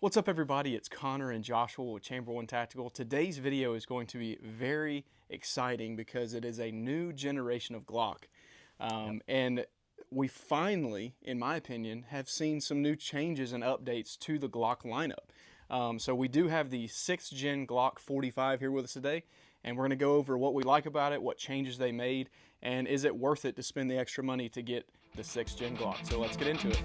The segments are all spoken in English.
What's up, everybody? It's Connor and Joshua with Chamber One Tactical. Today's video is going to be very exciting because it is a new generation of Glock. And we finally, in my opinion, have seen some new changes and updates to the Glock lineup. So we do have the 6th gen Glock 45 here with us today, and we're going to go over what we like about it, what changes they made, and is it worth it to spend the extra money to get the 6th gen Glock. So let's get into it.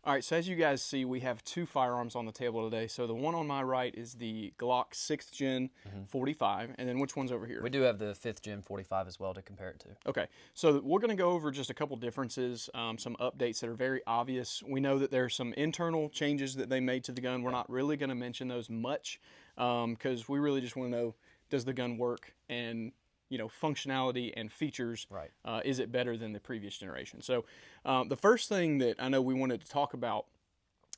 All right, so as you guys see, we have two firearms on the table today. So the one on my right is the Glock 6th Gen 45, and then which one's over here? We do have the 5th Gen 45 as well to compare it to. Okay, so we're going to go over just a couple differences, some updates that are very obvious. We know that there's some internal changes that they made to the gun. We're not really going to mention those much because we really just want to know, does the gun work, and functionality and features, right. Is it better than the previous generation? So the first thing that I know we wanted to talk about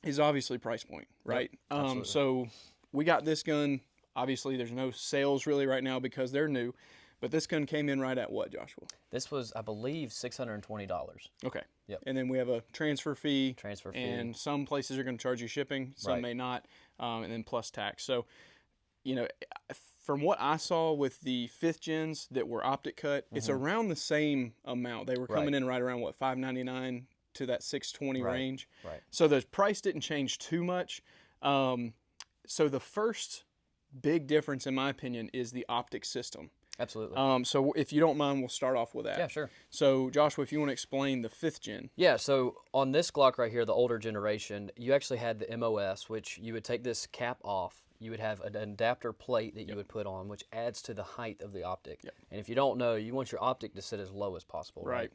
is obviously price point, right? Yep, so we got this gun. Obviously, there's no sales really right now because they're new, but this gun came in right at what, Joshua? This was, I believe, $620. Okay. Yep. And then we have a transfer fee. Transfer fee. And some places are going to charge you shipping, some may not, and then plus tax. So, from what I saw with the 5th gens that were optic cut, it's around the same amount. They were coming in right around, what, $599 to that $620 range. Right. So the price didn't change too much. So the first big difference, in my opinion, is the optic system. Absolutely. So if you don't mind, we'll start off with that. Yeah, sure. So Joshua, if you want to explain the 5th gen. Yeah, so on this Glock right here, the older generation, you actually had the MOS, which you would take this cap off. You would have an adapter plate that you would put on, which adds to the height of the optic. Yep. And if you don't know, you want your optic to sit as low as possible, right?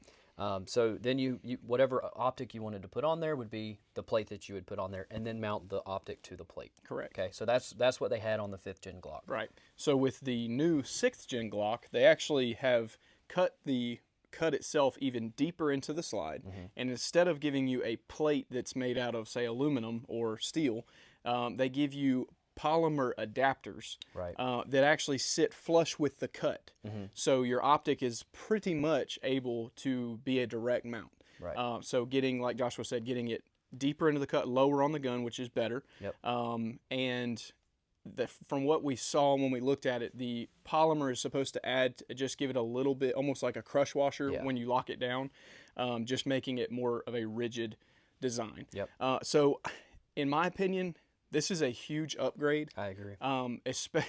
So then you whatever optic you wanted to put on there would be the plate that you would put on there, and then mount the optic to the plate. Correct. Okay, so that's what they had on the 5th gen Glock. Right. So with the new 6th gen Glock, they actually have cut the cut itself even deeper into the slide, and instead of giving you a plate that's made out of, say, aluminum or steel, they give you polymer adapters that actually sit flush with the cut. So your optic is pretty much able to be a direct mount. Right. So getting, like Joshua said, getting it deeper into the cut, lower on the gun, which is better. Yep. And from what we saw when we looked at it, the polymer is supposed to just give it a little bit, almost like a crush washer when you lock it down, just making it more of a rigid design. Yep. So in my opinion, this is a huge upgrade. I agree.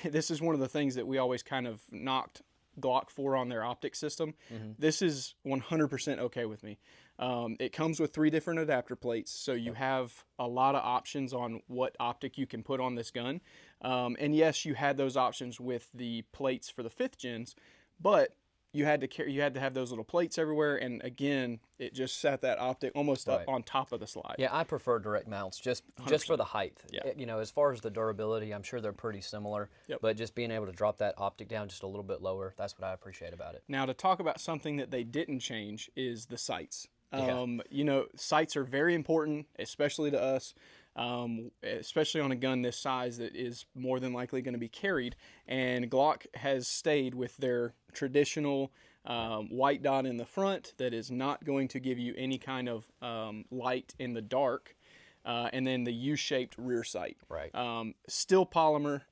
This is one of the things that we always kind of knocked Glock for on their optic system. This is 100% okay with me. It comes with 3 different adapter plates, so you have a lot of options on what optic you can put on this gun. And yes, you had those options with the plates for the 5th gens, but you had to have those little plates everywhere, and again, it just sat that optic almost up on top of the slide. Yeah, I prefer direct mounts just for the height. Yeah. As far as the durability, I'm sure they're pretty similar, but just being able to drop that optic down just a little bit lower, that's what I appreciate about it. Now, to talk about something that they didn't change is the sights. Sights are very important, especially to us. Especially on a gun this size that is more than likely going to be carried, and Glock has stayed with their traditional white dot in the front that is not going to give you any kind of light in the dark, and then the U-shaped rear sight. Right. Still polymer,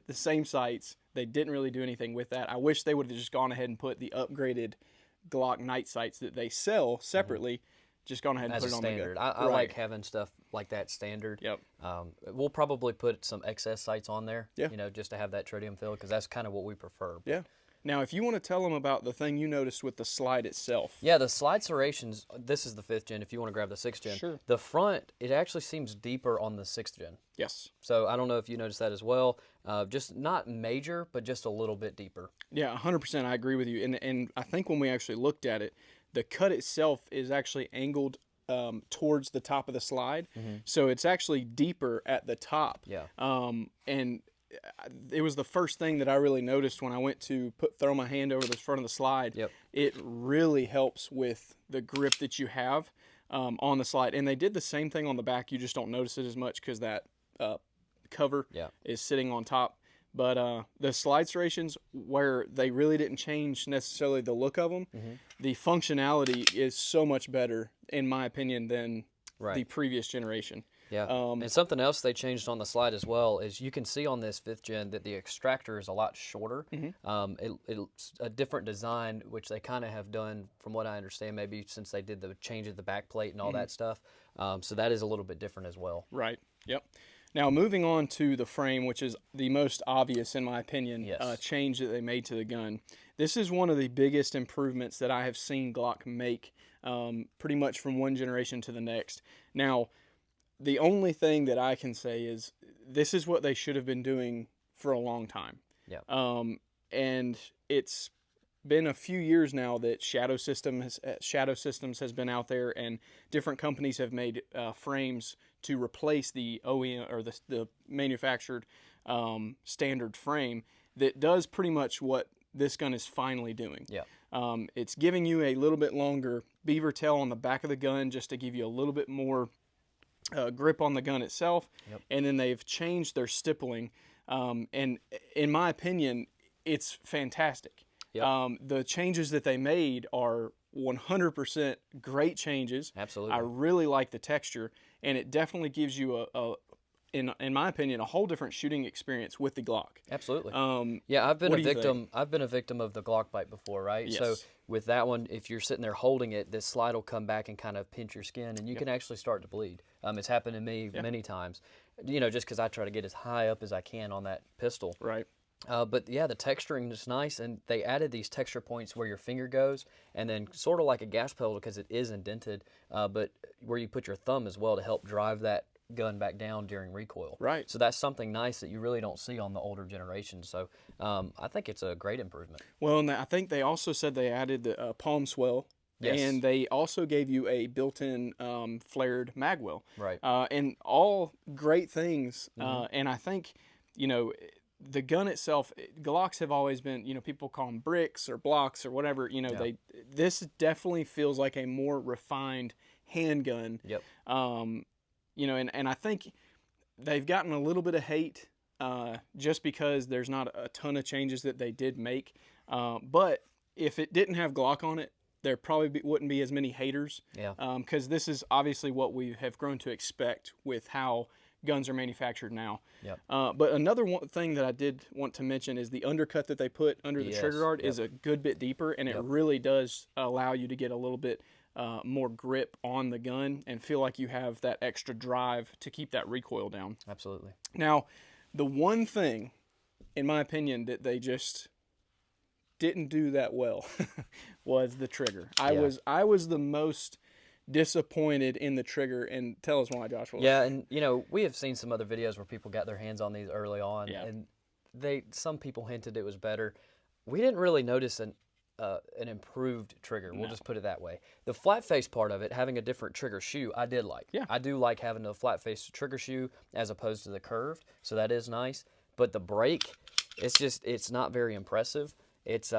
the same sights. They didn't really do anything with that. I wish they would have just gone ahead and put the upgraded Glock night sights that they sell separately, just gone ahead and as put a it on the standard. gun. I like having stuff like that standard. Yep. We'll probably put some excess sights on there, Yeah. you know, just to have that tritium feel, because that's kind of what we prefer. Yeah. Now, if you want to tell them about the thing you noticed with the slide itself. Yeah, the slide serrations, this is the 5th gen. If you want to grab the 6th gen. Sure. The front, it actually seems deeper on the 6th gen. Yes. So I don't know if you noticed that as well. Just not major, but just a little bit deeper. Yeah, 100%. I agree with you. And I think when we actually looked at it, the cut itself is actually angled towards the top of the slide. So it's actually deeper at the top. Yeah. And it was the first thing that I really noticed when I went to throw my hand over the front of the slide. Yep. It really helps with the grip that you have on the slide. And they did the same thing on the back. You just don't notice it as much because that cover is sitting on top. But the slide serrations, where they really didn't change necessarily the look of them, the functionality is so much better, in my opinion, than the previous generation. Yeah, and something else they changed on the slide as well is you can see on this 5th gen that the extractor is a lot shorter. It's a different design, which they kind of have done, from what I understand, maybe since they did the change of the back plate and all that stuff. So that is a little bit different as well. Right, yep. Now, moving on to the frame, which is the most obvious, in my opinion, change that they made to the gun. This is one of the biggest improvements that I have seen Glock make pretty much from one generation to the next. Now, the only thing that I can say is this is what they should have been doing for a long time. Yeah. And it's been a few years now that Shadow Systems has been out there, and different companies have made frames to replace the OEM or the manufactured standard frame that does pretty much what this gun is finally doing. Yeah. It's giving you a little bit longer beaver tail on the back of the gun just to give you a little bit more grip on the gun itself. And then they've changed their stippling, and in my opinion, it's fantastic. The changes that they made are 100% great changes. Absolutely. I really like the texture, and it definitely gives you in my opinion, a whole different shooting experience with the Glock. Absolutely. Yeah, I've been a victim of the Glock bite before, right? Yes. So with that one, if you're sitting there holding it, this slide will come back and kind of pinch your skin, and you can actually start to bleed. It's happened to me many times, you know, just because I try to get as high up as I can on that pistol. Right. But yeah, the texturing is nice, and they added these texture points where your finger goes, and then sort of like a gas pedal because it is indented, but where you put your thumb as well to help drive that gun back down during recoil. Right. So that's something nice that you really don't see on the older generation. So I think it's a great improvement. Well, and I think they also said they added the palm swell. Yes. And they also gave you a built-in flared magwell. Right. And all great things. And I think, you know, the gun itself, Glocks have always been, you know, people call them bricks or blocks or whatever. You know, this definitely feels like a more refined handgun. Yep. You know, and I think they've gotten a little bit of hate just because there's not a ton of changes that they did make. But if it didn't have Glock on it, there probably wouldn't be as many haters. Yeah. Because this is obviously what we have grown to expect with how guns are manufactured now. Yep. But another thing that I did want to mention is the undercut that they put under the trigger guard is a good bit deeper, and it really does allow you to get a little bit more grip on the gun and feel like you have that extra drive to keep that recoil down. Absolutely. Now, the one thing, in my opinion, that they just didn't do that well was the trigger. I was the most disappointed in the trigger, and tell us why, Joshua. Yeah, and you know, we have seen some other videos where people got their hands on these early on, and some people hinted it was better. We didn't really notice an improved trigger. We'll just put it that way. The flat face part of it, having a different trigger shoe, I did like. Yeah. I do like having a flat face trigger shoe as opposed to the curved, so that is nice. But the brake, it's not very impressive. It's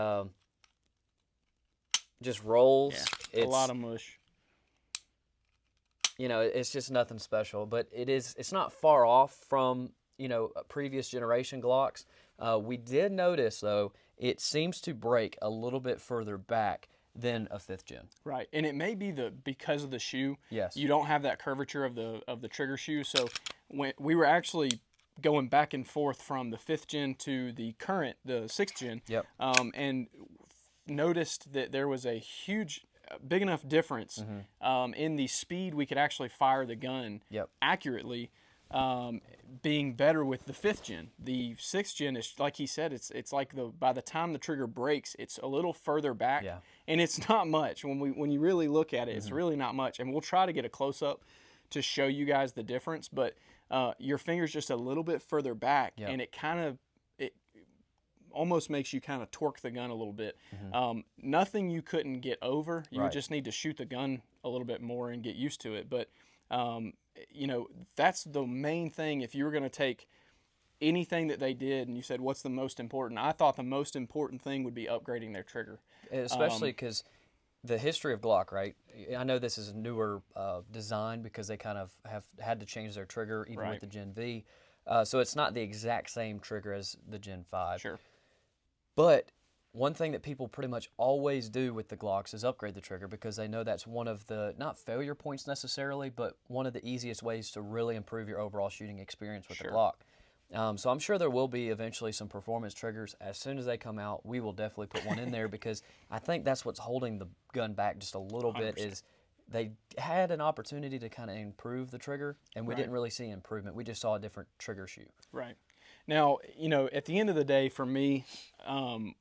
just rolls. Yeah, a lot of mush. You know, it's just nothing special, but it's not far off from, you know, previous generation Glocks. We did notice, though, it seems to break a little bit further back than a 5th gen. Right, and it may be because of the shoe. Yes. You don't have that curvature of the trigger shoe, so when we were actually going back and forth from the 5th gen to the 6th gen, Yep. and noticed that there was a huge big enough difference in the speed we could actually fire the gun accurately, being better with the 5th gen. The 6th gen is, like he said, it's like by the time the trigger breaks, it's a little further back, and it's not much. When you really look at it, it's really not much. And we'll try to get a close up to show you guys the difference, but your finger's just a little bit further back, and it almost makes you kind of torque the gun a little bit. Nothing you couldn't get over. You would just need to shoot the gun a little bit more and get used to it. But you know, that's the main thing. If you were going to take anything that they did and you said what's the most important, I thought the most important thing would be upgrading their trigger. Especially because the history of Glock, right? I know this is a newer design because they kind of have had to change their trigger even with the Gen V. So it's not the exact same trigger as the Gen 5. Sure. But one thing that people pretty much always do with the Glocks is upgrade the trigger because they know that's one of the, not failure points necessarily, but one of the easiest ways to really improve your overall shooting experience with the Glock. So I'm sure there will be eventually some performance triggers. As soon as they come out, we will definitely put one in there because I think that's what's holding the gun back just a little 100%. Bit is they had an opportunity to kind of improve the trigger, and we didn't really see improvement. We just saw a different trigger shoot. Right. Now, you know, at the end of the day, for me,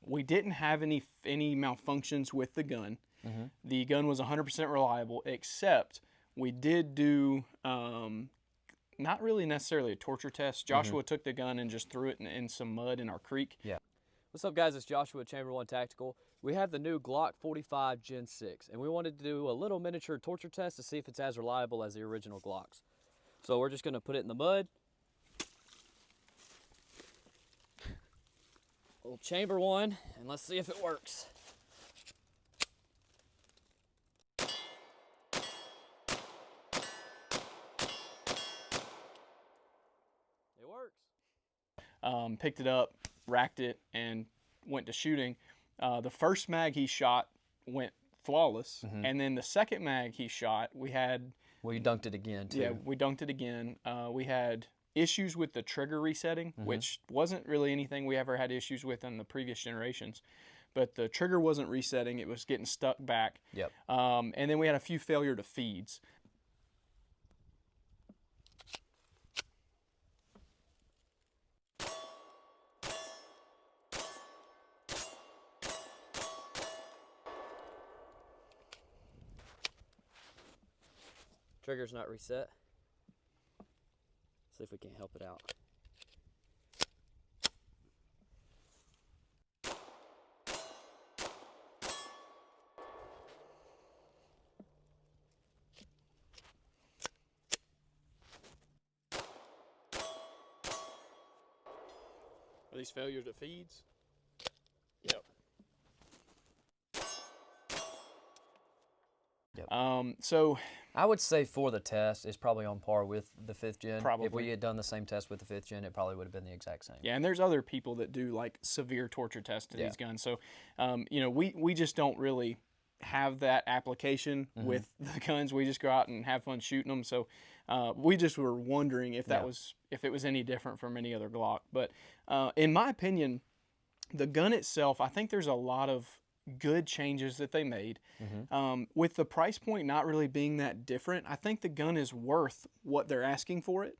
we didn't have any malfunctions with the gun. The gun was 100% reliable, except we did do not really necessarily a torture test. Joshua took the gun and just threw it in some mud in our creek. Yeah. What's up, guys? It's Joshua, Chamber 1 Tactical. We have the new Glock 45 Gen 6, and we wanted to do a little miniature torture test to see if it's as reliable as the original Glocks. So we're just going to put it in the mud. Little Chamber 1, and let's see if it works. It works. Picked it up, racked it, and went to shooting. The first mag he shot went flawless, and then the second mag he shot, we dunked it again too. Yeah, we dunked it again. We had issues with the trigger resetting, which wasn't really anything we ever had issues with in the previous generations. But the trigger wasn't resetting; it was getting stuck back. Yep. And then we had a few failure to feeds. Trigger's not reset. See if we can't help it out. Are these failures to feeds? Yep. So I would say for the test, it's probably on par with the 5th gen. Probably. If we had done the same test with the 5th gen, it probably would have been the exact same. Yeah, and there's other people that do like severe torture tests to these guns. So, you know, we just don't really have that application with the guns. We just go out and have fun shooting them. So we just were wondering if if it was any different from any other Glock. But in my opinion, the gun itself, I think there's a lot of good changes that they made. With the price point not really being that different, I think the gun is worth what they're asking for it.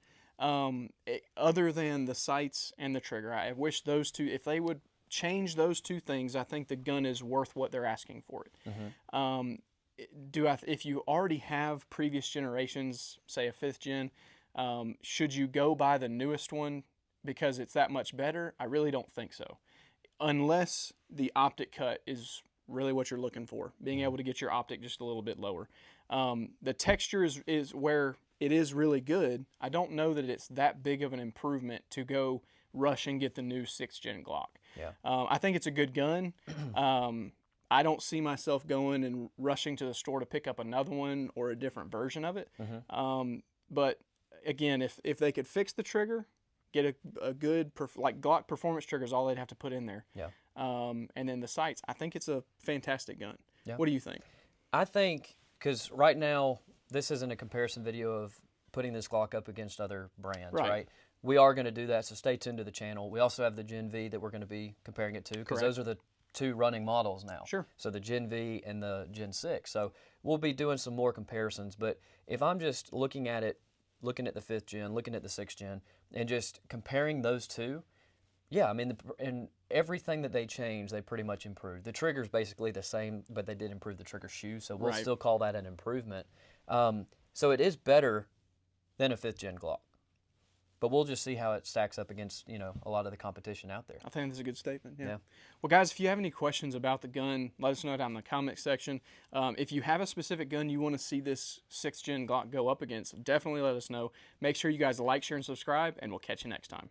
Other than the sights and the trigger, I wish those two, if they would change those two things, I think the gun is worth what they're asking for it. If you already have previous generations, say a 5th gen, should you go buy the newest one because it's that much better? I really don't think so. Unless the optic cut is really what you're looking for, being able to get your optic just a little bit lower. The texture is where it is really good. I don't know that it's that big of an improvement to go rush and get the new 6th gen Glock. Yeah. I think it's a good gun. I don't see myself going and rushing to the store to pick up another one or a different version of it. But again, if they could fix the trigger, get a good, like Glock performance trigger is all they'd have to put in there. Yeah. And then the sights, I think it's a fantastic gun. Yeah. What do you think? I think, because right now, this isn't a comparison video of putting this Glock up against other brands, right? We are going to do that, so stay tuned to the channel. We also have the Gen V that we're going to be comparing it to, because those are the two running models now. Sure. So the Gen V and the Gen 6. So we'll be doing some more comparisons. But if I'm just looking at it, looking at the 5th gen, looking at the 6th gen, and just comparing those two, yeah, I mean, and everything that they changed, they pretty much improved. The trigger's basically the same, but they did improve the trigger shoe, so we'll still call that an improvement. So it is better than a 5th gen Glock. But we'll just see how it stacks up against, a lot of the competition out there. I think that's a good statement. Yeah. Well, guys, if you have any questions about the gun, let us know down in the comment section. If you have a specific gun you want to see this 6th gen Glock go up against, definitely let us know. Make sure you guys like, share, and subscribe, and we'll catch you next time.